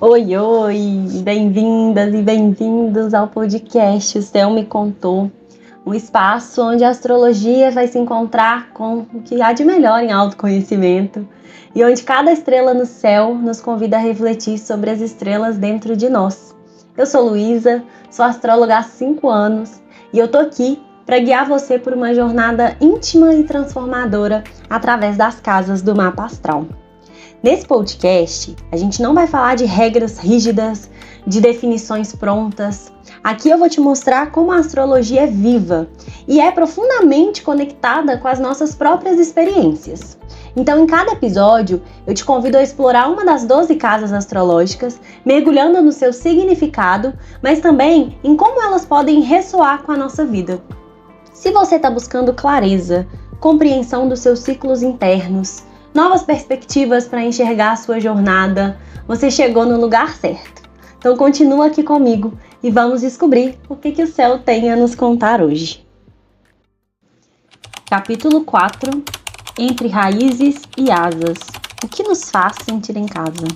Oi, oi! Bem-vindas e bem-vindos ao podcast O Céu Me Contou, um espaço onde a astrologia vai se encontrar com o que há de melhor em autoconhecimento e onde cada estrela no céu nos convida a refletir sobre as estrelas dentro de nós. Eu sou Luísa, sou astróloga há 5 anos e eu tô aqui para guiar você por uma jornada íntima e transformadora através das casas do mapa astral. Nesse podcast, a gente não vai falar de regras rígidas, de definições prontas. Aqui eu vou te mostrar como a astrologia é viva e é profundamente conectada com as nossas próprias experiências. Então, em cada episódio, eu te convido a explorar uma das 12 casas astrológicas, mergulhando no seu significado, mas também em como elas podem ressoar com a nossa vida. Se você está buscando clareza, compreensão dos seus ciclos internos, novas perspectivas para enxergar a sua jornada, você chegou no lugar certo. Então continua aqui comigo e vamos descobrir o que o céu tem a nos contar hoje. Capítulo 4. Entre raízes e asas. O que nos faz sentir em casa?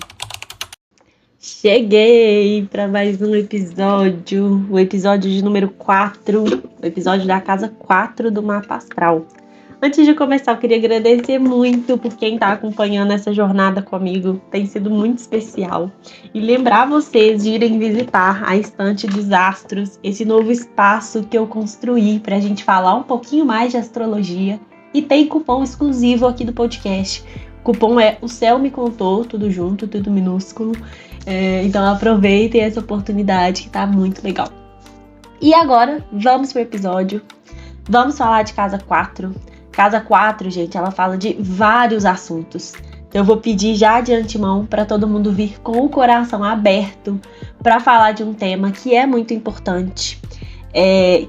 Cheguei para mais um episódio, o episódio de número 4, o episódio da casa 4 do mapa astral. Antes de começar, eu queria agradecer muito por quem está acompanhando essa jornada comigo. Tem sido muito especial. E lembrar vocês de irem visitar a Estante dos Astros, esse novo espaço que eu construí para a gente falar um pouquinho mais de astrologia. E tem cupom exclusivo aqui do podcast. O cupom é O Céu Me Contou, tudo junto, tudo minúsculo. Então aproveitem essa oportunidade que tá muito legal. E agora, vamos pro episódio. Vamos falar de casa 4. Casa 4, gente, ela fala de vários assuntos. Então eu vou pedir já de antemão para todo mundo vir com o coração aberto para falar de um tema que é muito importante.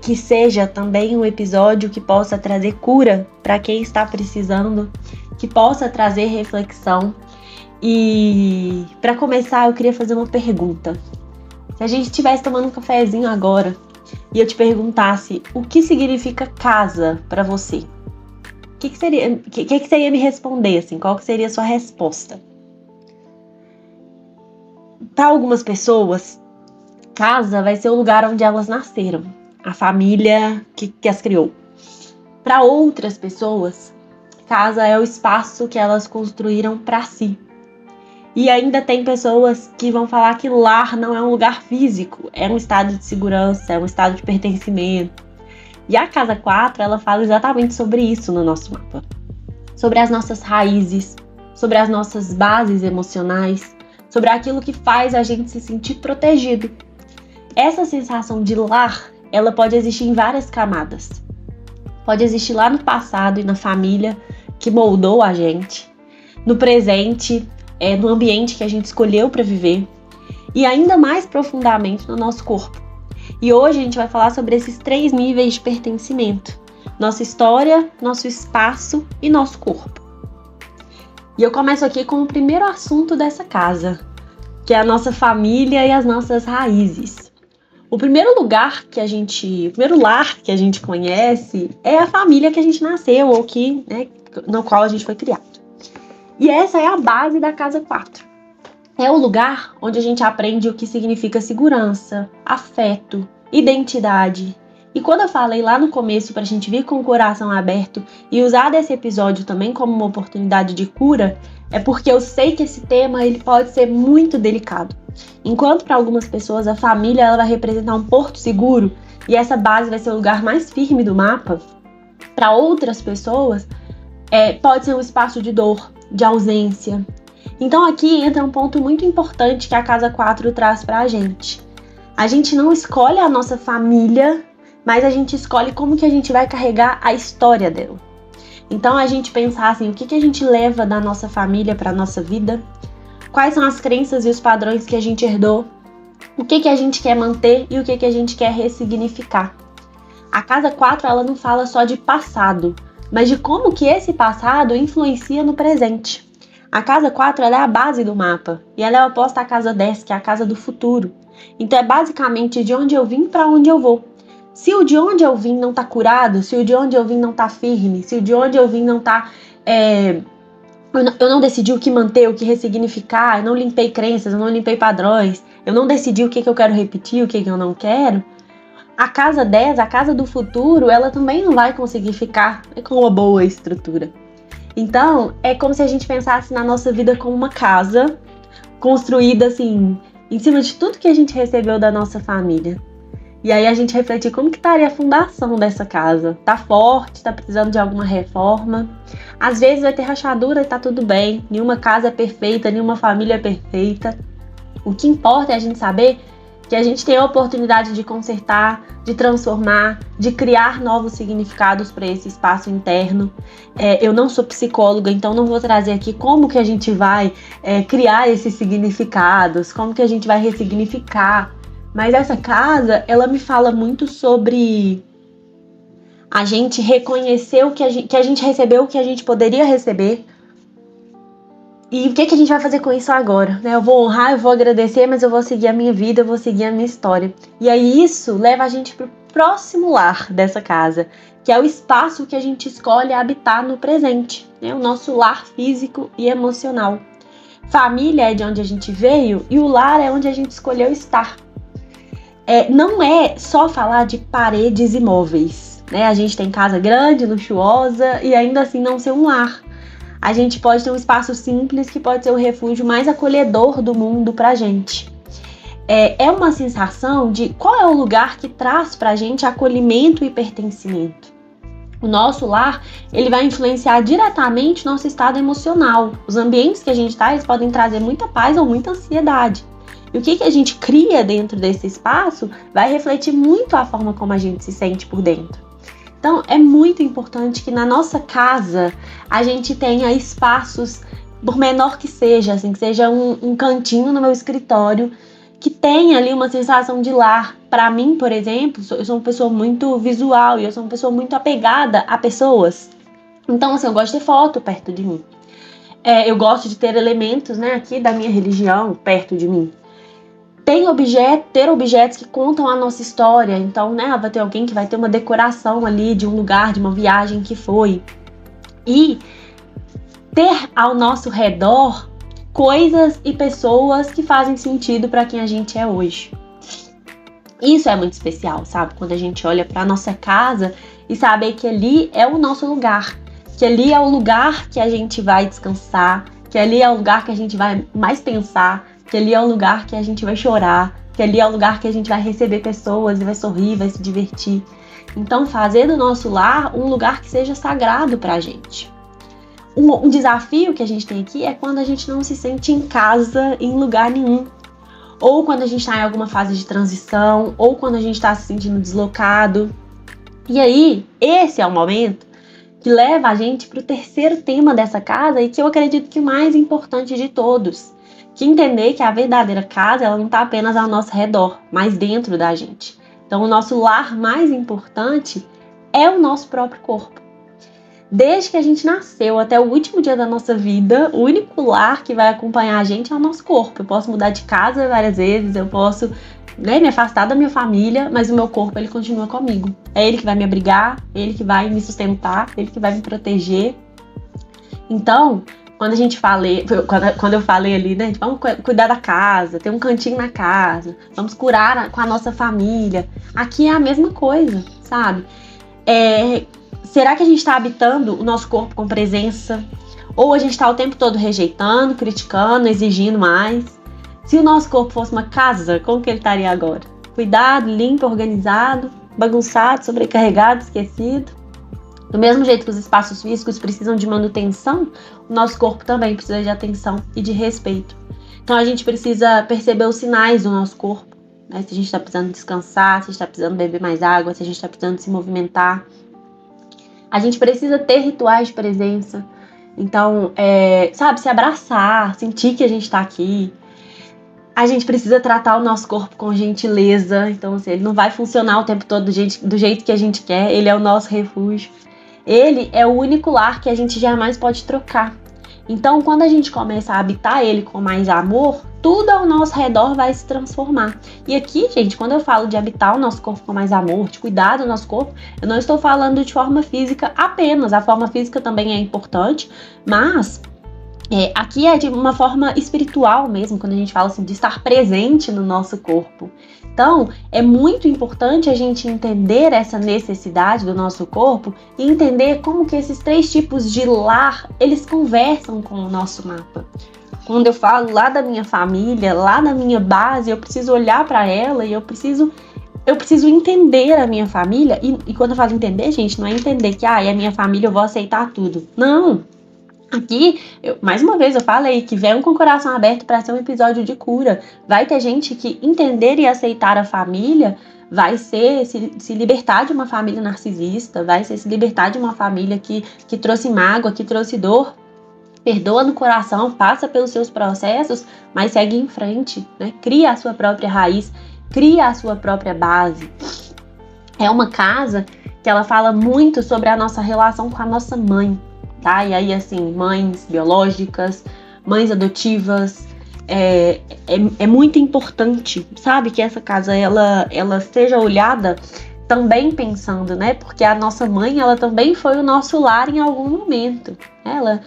Que seja também um episódio que possa trazer cura para quem está precisando, que possa trazer reflexão. E para começar, eu queria fazer uma pergunta. Se a gente estivesse tomando um cafezinho agora e eu te perguntasse o que significa casa para você, o que você ia me responder, assim? Qual que seria a sua resposta? Para algumas pessoas, casa vai ser o lugar onde elas nasceram, a família que as criou. Para outras pessoas, casa é o espaço que elas construíram para si. E ainda tem pessoas que vão falar que lar não é um lugar físico, é um estado de segurança, é um estado de pertencimento. E a casa 4, ela fala exatamente sobre isso no nosso mapa. Sobre as nossas raízes, sobre as nossas bases emocionais, sobre aquilo que faz a gente se sentir protegido. Essa sensação de lar, ela pode existir em várias camadas. Pode existir lá no passado e na família que moldou a gente, no presente, no ambiente que a gente escolheu para viver e ainda mais profundamente no nosso corpo. E hoje a gente vai falar sobre esses 3 níveis de pertencimento: nossa história, nosso espaço e nosso corpo. E eu começo aqui com o primeiro assunto dessa casa, que é a nossa família e as nossas raízes. O primeiro lar que a gente conhece é a família que a gente nasceu ou no qual a gente foi criado. E essa é a base da casa 4. É o lugar onde a gente aprende o que significa segurança, afeto, identidade. E quando eu falei lá no começo pra gente vir com o coração aberto e usar desse episódio também como uma oportunidade de cura, é porque eu sei que esse tema ele pode ser muito delicado. Enquanto para algumas pessoas a família ela vai representar um porto seguro e essa base vai ser o lugar mais firme do mapa, para outras pessoas pode ser um espaço de dor, de ausência. Então aqui entra um ponto muito importante que a casa 4 traz pra gente. A gente não escolhe a nossa família, mas a gente escolhe como que a gente vai carregar a história dela. Então a gente pensar assim, o que a gente leva da nossa família pra nossa vida? Quais são as crenças e os padrões que a gente herdou? O que a gente quer manter e o que a gente quer ressignificar? A casa 4 ela não fala só de passado, mas de como que esse passado influencia no presente. A casa 4 ela é a base do mapa e ela é oposta à casa 10, que é a casa do futuro. Então é basicamente de onde eu vim para onde eu vou. Se o de onde eu vim não tá curado, se o de onde eu vim não tá firme, se o de onde eu vim não tá Eu não decidi o que manter, o que ressignificar, eu não limpei crenças, eu não limpei padrões, eu não decidi o que eu quero repetir, o que eu não quero. A casa 10, a casa do futuro, ela também não vai conseguir ficar com uma boa estrutura. Então, é como se a gente pensasse na nossa vida como uma casa construída assim, em cima de tudo que a gente recebeu da nossa família. E aí a gente refletir como que estaria a fundação dessa casa. Tá forte, tá precisando de alguma reforma. Às vezes vai ter rachadura e tá tudo bem. Nenhuma casa é perfeita, nenhuma família é perfeita. O que importa é a gente saber que a gente tem a oportunidade de consertar, de transformar, de criar novos significados para esse espaço interno. Eu não sou psicóloga, então não vou trazer aqui como que a gente vai criar esses significados, como que a gente vai ressignificar. Mas essa casa, ela me fala muito sobre a gente reconhecer o que a gente recebeu, o que a gente poderia receber. E o que a gente vai fazer com isso agora? Eu vou honrar, eu vou agradecer, mas eu vou seguir a minha vida, eu vou seguir a minha história. E aí isso leva a gente para o próximo lar dessa casa, que é o espaço que a gente escolhe habitar no presente, o nosso lar físico e emocional. Família é de onde a gente veio e o lar é onde a gente escolheu estar. Não é só falar de paredes e móveis, A gente tem casa grande, luxuosa e ainda assim não ser um lar. A gente pode ter um espaço simples que pode ser o refúgio mais acolhedor do mundo pra gente. É uma sensação de qual é o lugar que traz pra gente acolhimento e pertencimento. O nosso lar, ele vai influenciar diretamente o nosso estado emocional. Os ambientes que a gente tá, eles podem trazer muita paz ou muita ansiedade. E o que a gente cria dentro desse espaço vai refletir muito a forma como a gente se sente por dentro. Então, é muito importante que na nossa casa a gente tenha espaços, por menor que seja, assim, que seja um cantinho no meu escritório, que tenha ali uma sensação de lar. Para mim, por exemplo, eu sou uma pessoa muito visual e eu sou uma pessoa muito apegada a pessoas. Então, assim, eu gosto de ter foto perto de mim. Eu gosto de ter elementos, aqui da minha religião perto de mim. Ter objetos que contam a nossa história. Então, vai ter alguém que vai ter uma decoração ali de um lugar, de uma viagem que foi. E ter ao nosso redor coisas e pessoas que fazem sentido para quem a gente é hoje. Isso é muito especial, sabe? Quando a gente olha para nossa casa e saber que ali é o nosso lugar. Que ali é o lugar que a gente vai descansar. Que ali é o lugar que a gente vai mais pensar. Que ali é o lugar que a gente vai chorar, que ali é o lugar que a gente vai receber pessoas e vai sorrir, vai se divertir. Então, fazer do nosso lar um lugar que seja sagrado pra gente. Um desafio que a gente tem aqui é quando a gente não se sente em casa em lugar nenhum. Ou quando a gente está em alguma fase de transição, ou quando a gente está se sentindo deslocado. E aí, esse é o momento que leva a gente para o terceiro tema dessa casa e que eu acredito que o mais importante de todos. Que entender que a verdadeira casa, ela não está apenas ao nosso redor, mas dentro da gente. Então, o nosso lar mais importante é o nosso próprio corpo. Desde que a gente nasceu até o último dia da nossa vida, o único lar que vai acompanhar a gente é o nosso corpo. Eu posso mudar de casa várias vezes, eu posso me afastar da minha família, mas o meu corpo, ele continua comigo. É ele que vai me abrigar, ele que vai me sustentar, ele que vai me proteger. Então, quando eu falei ali, vamos cuidar da casa, ter um cantinho na casa, vamos curar com a nossa família. Aqui é a mesma coisa, sabe? Será que a gente está habitando o nosso corpo com presença? Ou a gente está o tempo todo rejeitando, criticando, exigindo mais? Se o nosso corpo fosse uma casa, como que ele estaria agora? Cuidado, limpo, organizado, bagunçado, sobrecarregado, esquecido? Do mesmo jeito que os espaços físicos precisam de manutenção, o nosso corpo também precisa de atenção e de respeito. Então a gente precisa perceber os sinais do nosso corpo, Se a gente está precisando descansar, se a gente está precisando beber mais água, se a gente está precisando se movimentar. A gente precisa ter rituais de presença. Então, se abraçar, sentir que a gente está aqui. A gente precisa tratar o nosso corpo com gentileza. Então, ele não vai funcionar o tempo todo do jeito que a gente quer. Ele é o nosso refúgio. Ele é o único lar que a gente jamais pode trocar. Então, quando a gente começa a habitar ele com mais amor, tudo ao nosso redor vai se transformar. E aqui, gente, quando eu falo de habitar o nosso corpo com mais amor, de cuidar do nosso corpo, eu não estou falando de forma física apenas. A forma física também é importante, mas Aqui é de uma forma espiritual mesmo, quando a gente fala assim, de estar presente no nosso corpo. Então, é muito importante a gente entender essa necessidade do nosso corpo e entender como que esses 3 tipos de lar, eles conversam com o nosso mapa. Quando eu falo lá da minha família, lá da minha base, eu preciso olhar para ela e eu preciso entender a minha família. E quando eu falo entender, gente, não é entender que é a minha família, eu vou aceitar tudo. Não! Aqui, mais uma vez eu falei que venham com o coração aberto para ser um episódio de cura. Vai ter gente que entender e aceitar a família vai ser se libertar de uma família narcisista, vai ser se libertar de uma família que trouxe mágoa, que trouxe dor. Perdoa no coração, passa pelos seus processos, mas segue em frente, né? Cria a sua própria raiz, cria a sua própria base. É uma casa que ela fala muito sobre a nossa relação com a nossa mãe. Tá? E aí, assim, mães biológicas, mães adotivas, é muito importante, sabe? Que essa casa, ela seja olhada também pensando, né? Porque a nossa mãe, ela também foi o nosso lar em algum momento. Ela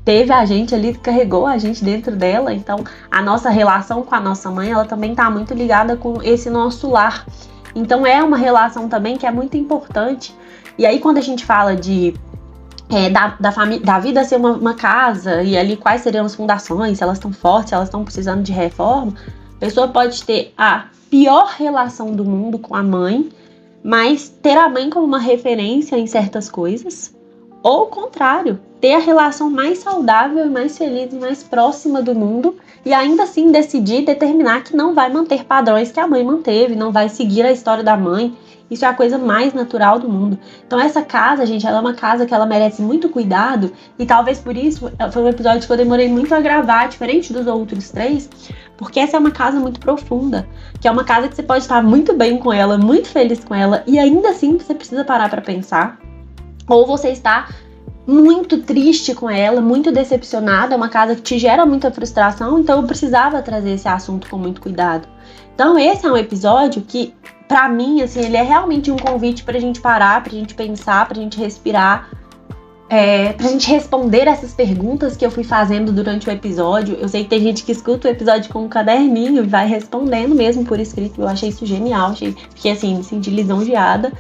teve a gente ali, carregou a gente dentro dela. Então, a nossa relação com a nossa mãe, ela também tá muito ligada com esse nosso lar. Então, é uma relação também que é muito importante. E aí, quando a gente fala da vida ser uma casa, e ali quais seriam as fundações, se elas estão fortes, se elas estão precisando de reforma, a pessoa pode ter a pior relação do mundo com a mãe, mas ter a mãe como uma referência em certas coisas, ou o contrário, ter a relação mais saudável e mais feliz e mais próxima do mundo, e ainda assim decidir, determinar que não vai manter padrões que a mãe manteve, não vai seguir a história da mãe. Isso é a coisa mais natural do mundo. Então essa casa, gente, ela é uma casa que ela merece muito cuidado. E talvez por isso, foi um episódio que eu demorei muito a gravar, diferente dos outros 3. Porque essa é uma casa muito profunda. Que é uma casa que você pode estar muito bem com ela, muito feliz com ela. E ainda assim você precisa parar pra pensar. Ou você está muito triste com ela, muito decepcionada. É uma casa que te gera muita frustração. Então eu precisava trazer esse assunto com muito cuidado. Então esse é um episódio que, pra mim, assim, ele é realmente um convite pra gente parar, pra gente pensar, pra gente respirar, pra gente responder essas perguntas que eu fui fazendo durante o episódio. Eu sei que tem gente que escuta o episódio com um caderninho e vai respondendo mesmo por escrito. Eu achei isso genial, fiquei assim, me senti lisonjeada.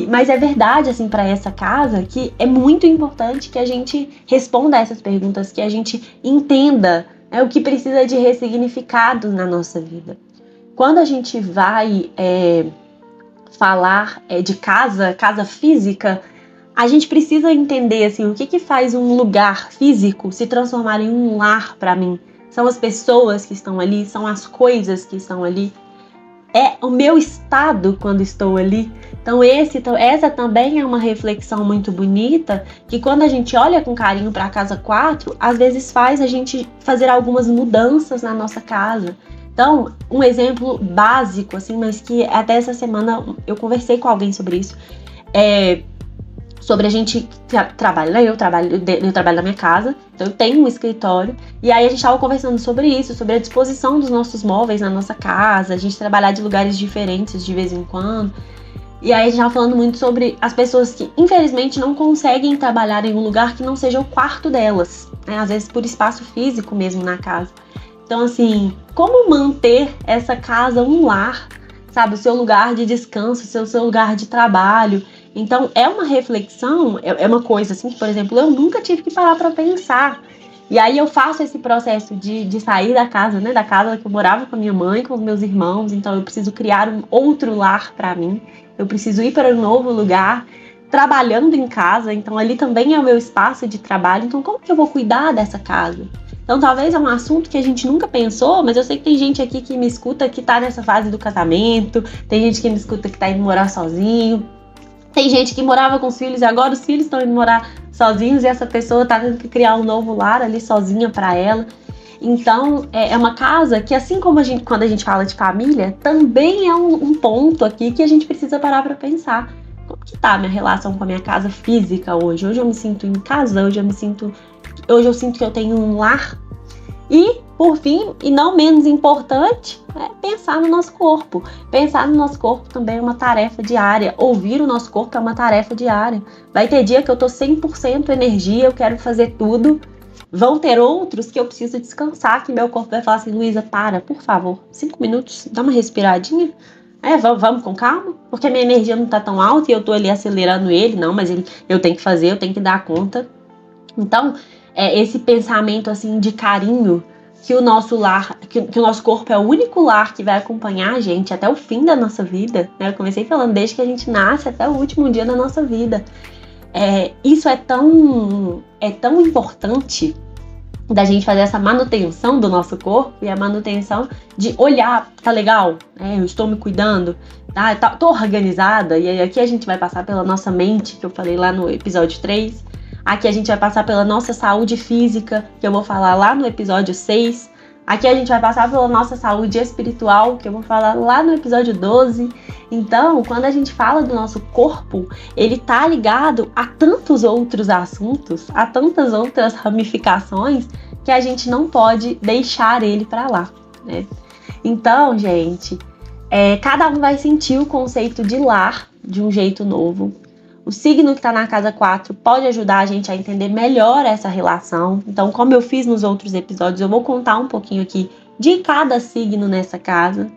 Mas é verdade, assim, pra essa casa, que é muito importante que a gente responda essas perguntas, que a gente entenda, né, o que precisa de ressignificado na nossa vida. Quando a gente vai falar de casa física, a gente precisa entender assim, o que faz um lugar físico se transformar em um lar para mim. São as pessoas que estão ali, são as coisas que estão ali. É o meu estado quando estou ali. Então essa também é uma reflexão muito bonita, que quando a gente olha com carinho para a casa 4, às vezes faz a gente fazer algumas mudanças na nossa casa. Então, um exemplo básico, assim, mas que até essa semana eu conversei com alguém sobre isso, sobre a gente trabalha, eu trabalho na minha casa, então eu tenho um escritório, e aí a gente estava conversando sobre isso, sobre a disposição dos nossos móveis na nossa casa, a gente trabalhar de lugares diferentes de vez em quando, e aí a gente estava falando muito sobre as pessoas que, infelizmente, não conseguem trabalhar em um lugar que não seja o quarto delas, né? Às vezes por espaço físico mesmo na casa. Então, assim, como manter essa casa um lar, sabe? O seu lugar de descanso, o seu lugar de trabalho. Então, é uma reflexão, é uma coisa assim que, por exemplo, eu nunca tive que parar para pensar. E aí eu faço esse processo de sair da casa, né? Da casa que eu morava com a minha mãe, com os meus irmãos. Então, eu preciso criar um outro lar para mim. Eu preciso ir para um novo lugar, trabalhando em casa. Então, ali também é o meu espaço de trabalho. Então, como que eu vou cuidar dessa casa? Então, talvez é um assunto que a gente nunca pensou, mas eu sei que tem gente aqui que me escuta que tá nessa fase do casamento, tem gente que me escuta que tá indo morar sozinho, tem gente que morava com os filhos e agora os filhos estão indo morar sozinhos e essa pessoa tá tendo que criar um novo lar ali sozinha para ela. Então, é uma casa que, assim como quando a gente fala de família, também é um ponto aqui que a gente precisa parar para pensar. Como que tá a minha relação com a minha casa física hoje? Hoje eu me sinto em casa, hoje eu sinto que eu tenho um lar. E, por fim, e não menos importante, é pensar no nosso corpo. Pensar no nosso corpo também é uma tarefa diária. Ouvir o nosso corpo é uma tarefa diária. Vai ter dia que eu tô 100% energia, eu quero fazer tudo. Vão ter outros que eu preciso descansar, que meu corpo vai falar assim, Luísa, para, por favor, 5 minutos, dá uma respiradinha. Vamos com calma, porque a minha energia não tá tão alta e eu tô ali acelerando ele, não, mas eu tenho que fazer, eu tenho que dar conta. Então, esse pensamento assim de carinho, que o nosso lar, que o nosso corpo é o único lar que vai acompanhar a gente até o fim da nossa vida, né? Eu comecei falando desde que a gente nasce até o último dia da nossa vida. Isso é tão importante da gente fazer essa manutenção do nosso corpo e a manutenção de olhar, tá legal? Eu estou me cuidando, tô organizada, e aí aqui a gente vai passar pela nossa mente, que eu falei lá no episódio 3, aqui a gente vai passar pela nossa saúde física, que eu vou falar lá no episódio 6, aqui a gente vai passar pela nossa saúde espiritual, que eu vou falar lá no episódio 12. Então, quando a gente fala do nosso corpo, ele tá ligado a tantos outros assuntos, a tantas outras ramificações, que a gente não pode deixar ele para lá, né? Então, gente, cada um vai sentir o conceito de lar de um jeito novo. O signo que está na casa 4 pode ajudar a gente a entender melhor essa relação. Então, como eu fiz nos outros episódios, eu vou contar um pouquinho aqui de cada signo nessa casa.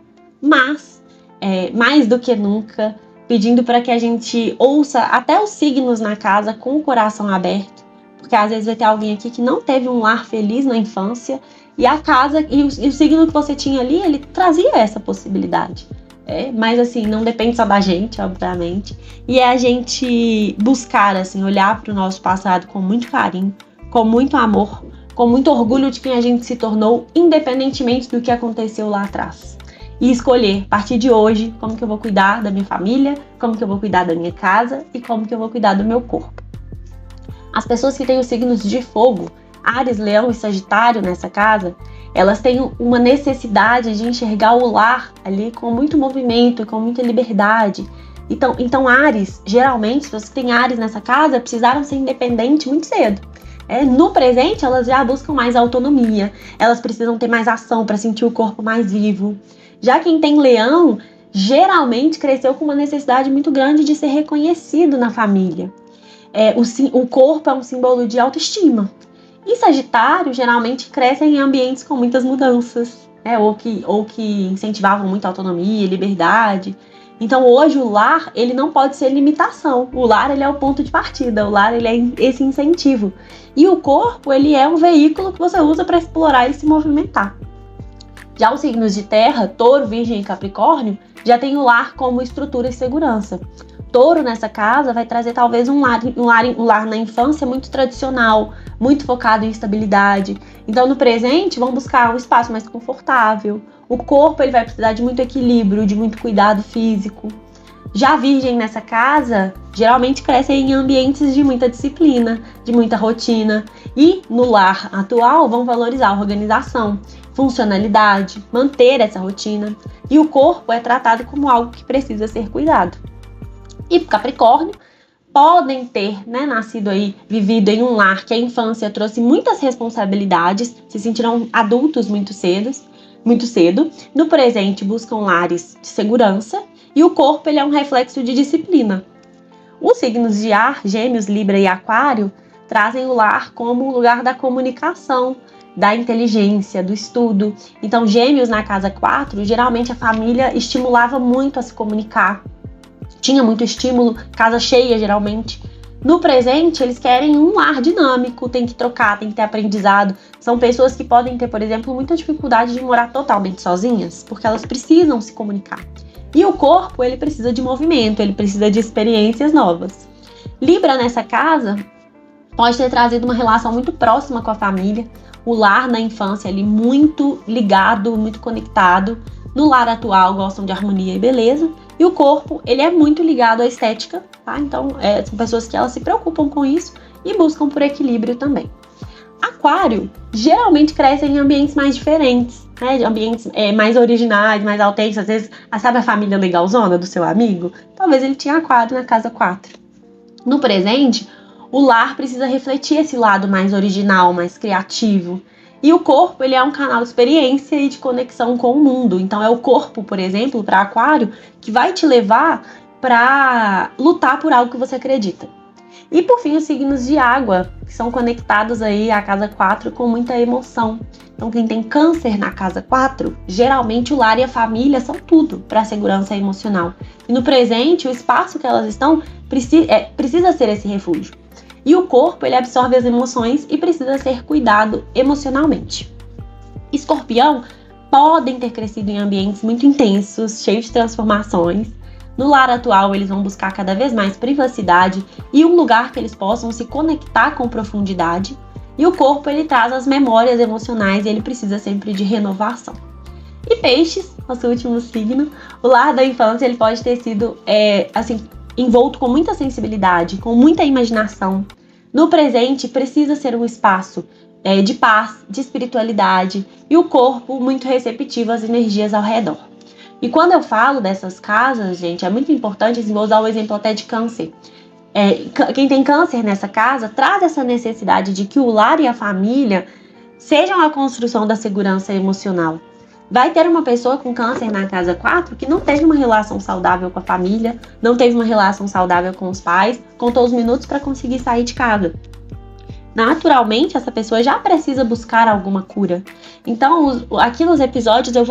Mas, mais do que nunca, pedindo para que a gente ouça até os signos na casa com o coração aberto. Porque às vezes vai ter alguém aqui que não teve um lar feliz na infância. E a casa, e o signo que você tinha ali, ele trazia essa possibilidade. Mas assim, não depende só da gente, obviamente. E é a gente buscar, assim, olhar para o nosso passado com muito carinho, com muito amor, com muito orgulho de quem a gente se tornou, independentemente do que aconteceu lá atrás. E escolher, a partir de hoje, como que eu vou cuidar da minha família, como que eu vou cuidar da minha casa e como que eu vou cuidar do meu corpo. As pessoas que têm os signos de fogo, Áries, Leão e Sagitário nessa casa, elas têm uma necessidade de enxergar o lar ali com muito movimento, com muita liberdade. Então Áries, geralmente, as pessoas que têm Áries nessa casa precisaram ser independentes muito cedo. No presente, elas já buscam mais autonomia, elas precisam ter mais ação para sentir o corpo mais vivo. Já quem tem Leão, geralmente cresceu com uma necessidade muito grande de ser reconhecido na família. O corpo é um símbolo de autoestima. E Sagitário geralmente cresce em ambientes com muitas mudanças, ou que incentivavam muito a autonomia e liberdade. Então hoje o lar, ele não pode ser limitação. O lar, ele é o ponto de partida, o lar, ele é esse incentivo. E o corpo, ele é um veículo que você usa para explorar e se movimentar. Já os signos de terra, Touro, Virgem e Capricórnio, já tem o lar como estrutura e segurança. Touro nessa casa vai trazer talvez um lar na infância muito tradicional, muito focado em estabilidade. Então no presente vão buscar um espaço mais confortável. O corpo ele vai precisar de muito equilíbrio, de muito cuidado físico. Já a Virgem nessa casa geralmente cresce em ambientes de muita disciplina, de muita rotina. E no lar atual vão valorizar a organização, funcionalidade, manter essa rotina. E o corpo é tratado como algo que precisa ser cuidado. E Capricórnio podem ter, nascido aí, vivido em um lar que a infância trouxe muitas responsabilidades, se sentiram adultos muito cedo. No presente buscam lares de segurança e o corpo ele é um reflexo de disciplina. Os signos de ar, Gêmeos, Libra e Aquário, trazem o lar como o lugar da comunicação, da inteligência, do estudo. Então, Gêmeos na casa 4, geralmente a família estimulava muito a se comunicar. Tinha muito estímulo, casa cheia geralmente. No presente, eles querem um lar dinâmico, tem que trocar, tem que ter aprendizado. São pessoas que podem ter, por exemplo, muita dificuldade de morar totalmente sozinhas, porque elas precisam se comunicar. E o corpo, ele precisa de movimento, ele precisa de experiências novas. Libra nessa casa pode ter trazido uma relação muito próxima com a família, o lar na infância ali muito ligado, muito conectado. No lar atual gostam de harmonia e beleza. E o corpo, ele é muito ligado à estética, tá? Então, são pessoas que elas se preocupam com isso e buscam por equilíbrio também. Aquário geralmente cresce em ambientes mais diferentes, né? Ambientes mais originais, mais autênticos. Às vezes, sabe a família legalzona do seu amigo? Talvez ele tinha aquário na casa 4. No presente, o lar precisa refletir esse lado mais original, mais criativo. E o corpo, ele é um canal de experiência e de conexão com o mundo. Então é o corpo, por exemplo, para Aquário, que vai te levar para lutar por algo que você acredita. E por fim, os signos de água, que são conectados aí à casa 4 com muita emoção. Então, quem tem câncer na casa 4, geralmente o lar e a família são tudo para a segurança emocional. E no presente, o espaço que elas estão precisa ser esse refúgio. E o corpo, ele absorve as emoções e precisa ser cuidado emocionalmente. Escorpião podem ter crescido em ambientes muito intensos, cheios de transformações. No lar atual, eles vão buscar cada vez mais privacidade e um lugar que eles possam se conectar com profundidade. E o corpo, ele traz as memórias emocionais e ele precisa sempre de renovação. E peixes, nosso último signo, o lar da infância, ele pode ter sido envolto com muita sensibilidade, com muita imaginação. No presente, precisa ser um espaço de paz, de espiritualidade e o corpo muito receptivo às energias ao redor. E quando eu falo dessas casas, gente, é muito importante, vou usar o exemplo até de câncer. Quem tem câncer nessa casa traz essa necessidade de que o lar e a família sejam a construção da segurança emocional. Vai ter uma pessoa com câncer na casa 4 que não teve uma relação saudável com a família, não teve uma relação saudável com os pais, contou os minutos para conseguir sair de casa. Naturalmente, essa pessoa já precisa buscar alguma cura. Então, aqui nos episódios eu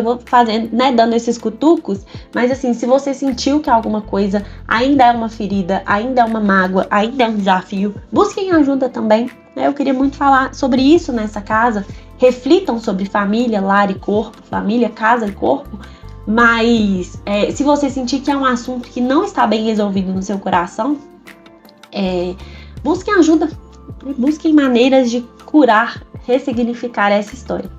vou fazendo, dando esses cutucos, mas assim, se você sentiu que alguma coisa ainda é uma ferida, ainda é uma mágoa, ainda é um desafio, busquem ajuda também. Eu queria muito falar sobre isso nessa casa. Reflitam sobre família, lar e corpo, família, casa e corpo, mas se você sentir que é um assunto que não está bem resolvido no seu coração, busquem ajuda. Busquem maneiras de curar, ressignificar essa história.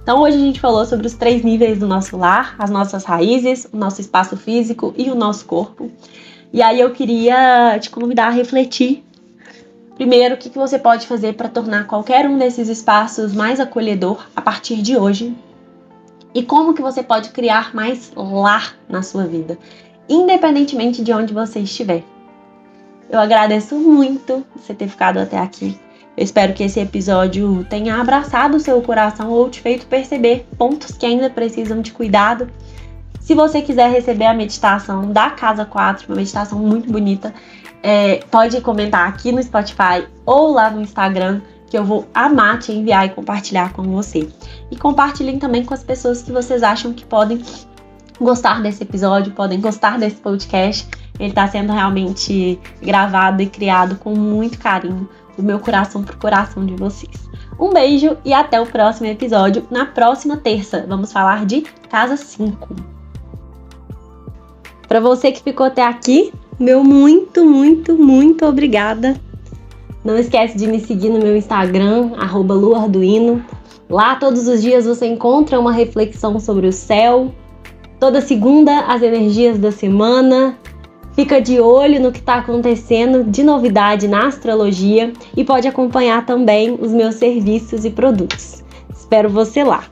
Então hoje a gente falou sobre os 3 níveis do nosso lar, as nossas raízes, o nosso espaço físico e o nosso corpo. E aí eu queria te convidar a refletir. Primeiro, o que você pode fazer para tornar qualquer um desses espaços mais acolhedor a partir de hoje? E como que você pode criar mais lar na sua vida, independentemente de onde você estiver. Eu agradeço muito você ter ficado até aqui. Eu espero que esse episódio tenha abraçado o seu coração ou te feito perceber pontos que ainda precisam de cuidado. Se você quiser receber a meditação da Casa 4, uma meditação muito bonita, pode comentar aqui no Spotify ou lá no Instagram, que eu vou amar te enviar e compartilhar com você. E compartilhem também com as pessoas que vocês acham que podem gostar desse episódio, podem gostar desse podcast. Ele está sendo realmente gravado e criado com muito carinho, do meu coração pro coração de vocês. Um beijo e até o próximo episódio. Na próxima terça, vamos falar de Casa 5. Para você que ficou até aqui, meu muito, muito, muito obrigada. Não esquece de me seguir no meu Instagram, @luarduino. Lá todos os dias você encontra uma reflexão sobre o céu. Toda segunda, as energias da semana. Fica de olho no que está acontecendo de novidade na astrologia e pode acompanhar também os meus serviços e produtos. Espero você lá!